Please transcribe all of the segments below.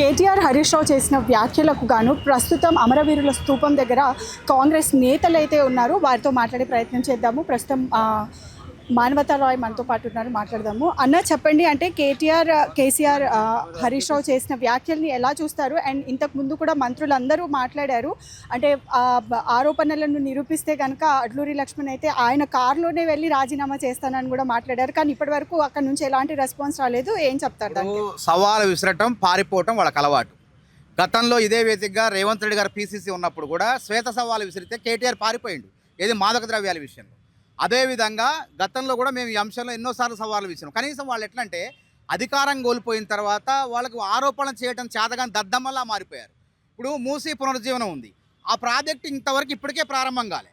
కేటీఆర్ హరీష్ రావు చేసిన వ్యాఖ్యలకు గాను ప్రస్తుతం అమరవీరుల స్తూపం దగ్గర కాంగ్రెస్ నేతలు అయితే ఉన్నారు. వారితో మాట్లాడే ప్రయత్నం చేద్దాము. ప్రస్తుతం మానవతా రాయ్ మనతో పాటు ఉన్నారు, మాట్లాడదాము. అన్న చెప్పండి, అంటే కేసీఆర్ హరీష్ రావు చేసిన వ్యాఖ్యల్ని ఎలా చూస్తారు? అండ్ ఇంతకు ముందు కూడా మంత్రులందరూ మాట్లాడారు. అంటే ఆరోపణలను నిరూపిస్తే కనుక అడ్లూరి లక్ష్మణ్ అయితే ఆయన కారులోనే వెళ్ళి రాజీనామా చేస్తానని కూడా మాట్లాడారు. కానీ ఇప్పటి వరకు అక్కడ నుంచి ఎలాంటి రెస్పాన్స్ రాలేదు. ఏం చెప్తారు దానికి? సవాలు విసరటం, పారిపోవటం వాళ్ళకి అలవాటు. గతంలో ఇదే వేదికగా రేవంత్ రెడ్డి గారు పీసీసీ ఉన్నప్పుడు కూడా శ్వేత సవాలు విసిరితే కేటీఆర్ పారిపోయిండు, ఏది మాదక ద్రవ్యాల విషయంలో. అదేవిధంగా గతంలో కూడా మేము ఈ అంశంలో ఎన్నోసార్లు సవాళ్ళు విసిరాం. కనీసం వాళ్ళు ఎట్లంటే అధికారం కోల్పోయిన తర్వాత వాళ్ళకు ఆరోపణలు చేయడం చేతగాని దద్దమ్మలా మారిపోయారు. ఇప్పుడు మూసీ పునరుజ్జీవనం ఉంది, ఆ ప్రాజెక్టు ఇంతవరకు ఇప్పటికే ప్రారంభం కాలే.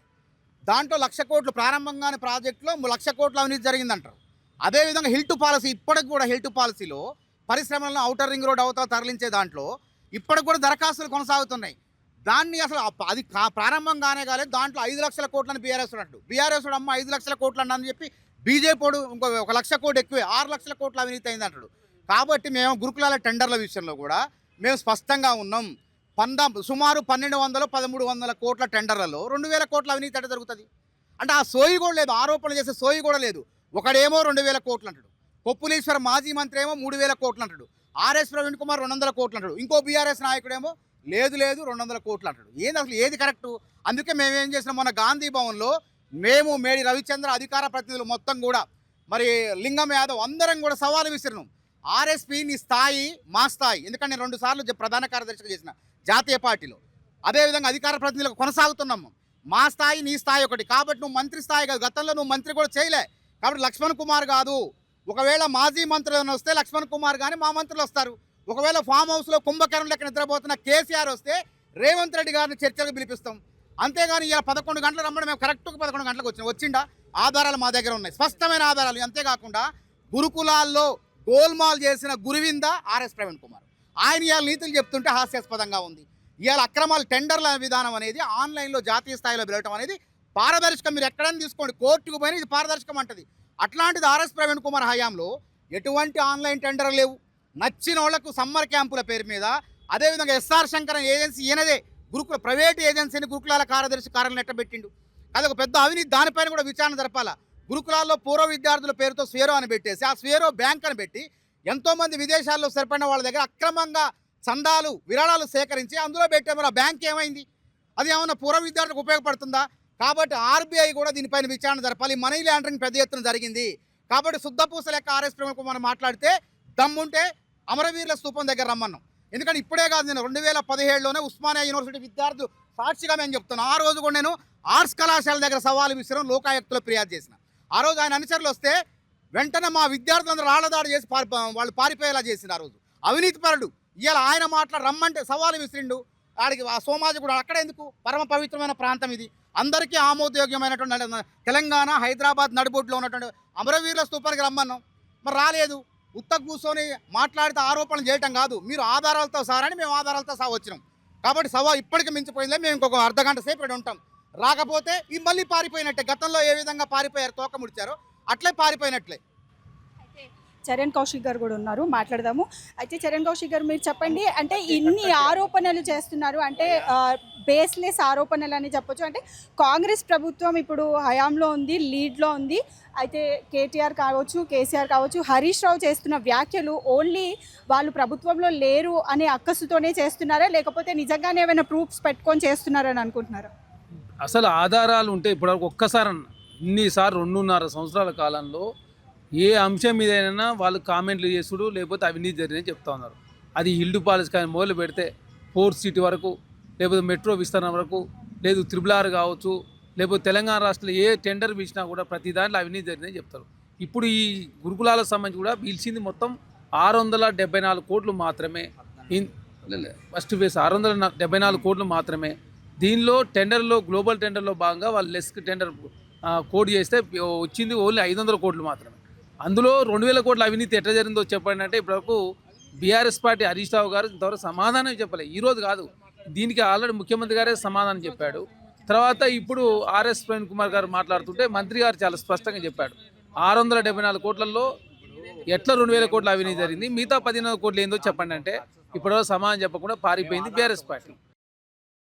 దాంట్లో 1,00,000 కోట్లు ప్రారంభంగానే ప్రాజెక్టులో 1,00,000 కోట్ల అవినీతి జరిగిందంటారు. అదేవిధంగా హిల్ టు పాలసీ, ఇప్పటికి కూడా హిల్ టు పాలసీలో పరిశ్రమలను ఔటర్ రింగ్ రోడ్ అవతల తరలించే దాంట్లో ఇప్పటికి కూడా దరఖాస్తులు కొనసాగుతున్నాయి. దాన్ని అసలు అది ప్రారంభం కానే కాలేదు. దాంట్లో 5,00,000 కోట్లని బీఆర్ఎస్ ఉన్నట్టు, బీఆర్ఎస్ అమ్మ 5,00,000 కోట్లు అని చెప్పి బీజేపీ ఇంకో 1,00,000 కోట్లు ఎక్కువే, 6,00,000 కోట్ల అవినీతి అయింది అంటాడు. కాబట్టి మేము గురుకులాల టెండర్ల విషయంలో కూడా మేము స్పష్టంగా ఉన్నాం. సుమారు 1,200-1,300 కోట్ల టెండర్లలో 2,000 కోట్ల అవినీతి అంటే జరుగుతుంది. అంటే ఆ సోయి కూడా లేదు, ఆరోపణలు చేసే సోయి కూడా లేదు. ఒకడేమో 2,000 కోట్లు అంటాడు, కొప్పులీశ్వర మాజీ మంత్రి ఏమో 3,000 కోట్లు అంటాడు, ఆర్ఎస్ ప్రవీణ్ కుమార్ 200 కోట్లు అంటాడు, ఇంకో బీఆర్ఎస్ నాయకుడేమో లేదు 200 కోట్లు అంటాడు. ఏంది అసలు ఏది కరెక్టు? అందుకే మేమేం చేసినాం, మొన్న గాంధీ భవన్లో మేము, మేడి రవిచంద్ర అధికార ప్రతినిధులు మొత్తం కూడా, మరి లింగం యాదవ్ అందరం కూడా సవాలు విసిరినాం. ఆర్ఎస్పీ నీ స్థాయి మా స్థాయి, ఎందుకంటే నేను 2 సార్లు ప్రధాన కార్యదర్శిగా చేసిన జాతీయ పార్టీలో. అదేవిధంగా అధికార ప్రతినిధులకు కొనసాగుతున్నాము. మా స్థాయి నీ స్థాయి ఒకటి, కాబట్టి నువ్వు మంత్రి స్థాయి కాదు. గతంలో నువ్వు మంత్రి కూడా చేయలే, కాబట్టి లక్ష్మణ్ కుమార్ కాదు. ఒకవేళ మాజీ మంత్రులను వస్తే లక్ష్మణ్ కుమార్ కానీ మా మంత్రులు వస్తారు. ఒకవేళ ఫామ్ హౌస్లో కుంభకర్ణులు లెక్క నిద్రపోతున్న కేసీఆర్ వస్తే రేవంత్ రెడ్డి గారిని చర్చలకు పిలిపిస్తాం. అంతేగాని ఇలా 11 గంటలు రమ్మడం, మేము కరెక్ట్గా 11 గంటలకు వచ్చిండా ఆధారాలు మా దగ్గర ఉన్నాయి, స్పష్టమైన ఆధారాలు. అంతేకాకుండా గురుకులాల్లో గోల్మాల్ చేసిన గురువింద ఆర్ఎస్ ప్రవీణ్ కుమార్, ఆయన ఇవాళ నీతులు చెప్తుంటే హాస్యాస్పదంగా ఉంది. ఇవాళ అక్రమాలు, టెండర్ల విధానం అనేది ఆన్లైన్లో జాతీయ స్థాయిలో వెళ్ళటం అనేది పారదర్శకం. మీరు ఎక్కడైనా తీసుకోండి, కోర్టుకు పోయినా ఇది పారదర్శకం అంటది. అట్లాంటిది ఆర్ఎస్ ప్రవీణ్ కుమార్ హయాంలో ఎటువంటి ఆన్లైన్ టెండర్ లేవు. నచ్చిన వాళ్లకు సమ్మర్ క్యాంపుల పేరు మీద, అదేవిధంగా ఎస్ఆర్ శంకరన్ ఏజెన్సీ ఈయనదే గురుకుల ప్రైవేట్ ఏజెన్సీని గురుకులాల కార్యదర్శి కార్యాలయం నెట్టబెట్టిండు. అదొక పెద్ద అవినీతి. దానిపైన కూడా విచారణ జరపాల. గురుకులాల్లో పూర్వ విద్యార్థుల పేరుతో స్వేరో అని పెట్టేసి, ఆ స్వేరో బ్యాంక్ అని పెట్టి ఎంతోమంది విదేశాల్లో సరిపడిన వాళ్ళ దగ్గర అక్రమంగా చందాలు, విరాళాలు సేకరించి అందులో పెట్టే మరి ఆ బ్యాంక్ ఏమైంది? అది ఏమన్నా పూర్వ విద్యార్థులకు ఉపయోగపడుతుందా? కాబట్టి ఆర్బీఐ కూడా దీనిపైన విచారణ జరపాలి. మనీ లాండరింగ్ పెద్ద ఎత్తున జరిగింది. కాబట్టి శుద్ధపూస లెక్క ఆర్ఎస్ ప్రవీణ్ కుమార్ మాట్లాడితే దమ్ముంటే అమరవీరుల స్తూపం దగ్గర రమ్మన్నాం. ఎందుకంటే ఇప్పుడే కాదు, నేను 2017లోనే ఉస్మానియా యూనివర్సిటీ విద్యార్థులు సాక్షిగా మేము చెప్తున్నాను. ఆ రోజు కూడా నేను ఆర్ట్స్ కళాశాల దగ్గర సవాలు విసిరం, లోకాయుక్తలో ఫిర్యాదు చేసిన. ఆ రోజు ఆయన అనుచరులు వస్తే వెంటనే మా విద్యార్థులందరూ రాళ్లదాడి చేసి వాళ్ళు పారిపోయేలా చేసింది. ఆ రోజు అవినీతి పరుడు. ఇవాళ ఆయన రమ్మంటే సవాలు విసిరిండు. ఆడికి ఆ సోమాజి కూడా అక్కడ ఎందుకు? పరమ పవిత్రమైన ప్రాంతం ఇది, అందరికీ ఆమోదయోగ్యమైనటువంటి తెలంగాణ హైదరాబాద్ నడిబొడ్లో ఉన్నటువంటి అమరవీరుల స్తూపానికి రమ్మన్నాం. మరి రాలేదు. ఉత్త కూర్చొని మాట్లాడితే ఆరోపణలు చేయటం కాదు, మీరు ఆధారాలతో సారని మేము ఆధారాలతో వచ్చినాం. కాబట్టి ఇప్పటికీ మించిపోయిందే. మేము ఇంకొక అర్ధగంట సేపు ఇక్కడ ఉంటాం. రాకపోతే ఈ మళ్ళీ పారిపోయినట్టే. గతంలో ఏ విధంగా పారిపోయారు, తోక ముడిచారో అట్లే పారిపోయినట్లే. చరణ్ కౌశిక్ గారు కూడా ఉన్నారు, మాట్లాడదాము. అయితే చరణ్ కౌశిక్ గారు, మీరు చెప్పండి, అంటే ఇన్ని ఆరోపణలు చేస్తున్నారు, అంటే బేస్లెస్ ఆరోపణలు అని చెప్పొచ్చు. అంటే కాంగ్రెస్ ప్రభుత్వం ఇప్పుడు హయాంలో ఉంది, లీడ్లో ఉంది. అయితే కేటీఆర్ కావచ్చు, కేసీఆర్ కావచ్చు, హరీష్ రావు చేస్తున్న వ్యాఖ్యలు ఓన్లీ వాళ్ళు ప్రభుత్వంలో లేరు అనే అక్కసుతోనే చేస్తున్నారా, లేకపోతే నిజంగానే ఏమైనా ప్రూఫ్స్ పెట్టుకొని చేస్తున్నారని అనుకుంటున్నారా? అసలు ఆధారాలు ఉంటే ఇప్పటివరకు ఒక్కసారి ఇన్నిసార్లు 2.5 సంవత్సరాల కాలంలో ఏ అంశం మీదైనా వాళ్ళు కామెంట్లు చేసుడు, లేకపోతే అవినీతి జరిగిందని చెప్తా ఉన్నారు. అది హిల్డు పాలసీ కానీ మొదలు పెడితే 4th సిటీ వరకు, లేకపోతే మెట్రో విస్తరణ వరకు, లేదు త్రిబుల్ కావచ్చు, లేకపోతే తెలంగాణ రాష్ట్రంలో ఏ టెండర్ పిలిచినా కూడా ప్రతి దాంట్లో అవినీతి జరిగిందని చెప్తారు. ఇప్పుడు ఈ గురుకులాలకు సంబంధించి కూడా పిలిచింది మొత్తం 674 కోట్లు మాత్రమే. ఫస్ట్ ఫేస్ 674 కోట్లు మాత్రమే. దీనిలో టెండర్లో, గ్లోబల్ టెండర్లో భాగంగా వాళ్ళు లెస్ టెండర్ కోడ్ చేస్తే వచ్చింది ఓన్లీ 500 కోట్లు మాత్రమే. అందులో 2,000 కోట్ల అవినీతి ఎట్లా జరిగిందో చెప్పండి అంటే ఇప్పటివరకు బీఆర్ఎస్ పార్టీ హరీష్ రావు గారు ఇంతవరకు సమాధానం చెప్పలేదు. ఈరోజు కాదు, దీనికి ఆల్రెడీ ముఖ్యమంత్రి గారే సమాధానం చెప్పాడు. తర్వాత ఇప్పుడు ఆర్ఎస్ ప్రవీణ్ కుమార్ గారు మాట్లాడుతుంటే మంత్రి గారు చాలా స్పష్టంగా చెప్పాడు, 674 కోట్లలో ఎట్లా 2,000 కోట్ల అవినీతి జరిగింది, మిగతా 15 కోట్లు ఏందో చెప్పండి అంటే ఇప్పటివరకు సమాధానం చెప్పకుండా పారిపోయింది బీఆర్ఎస్ పార్టీ.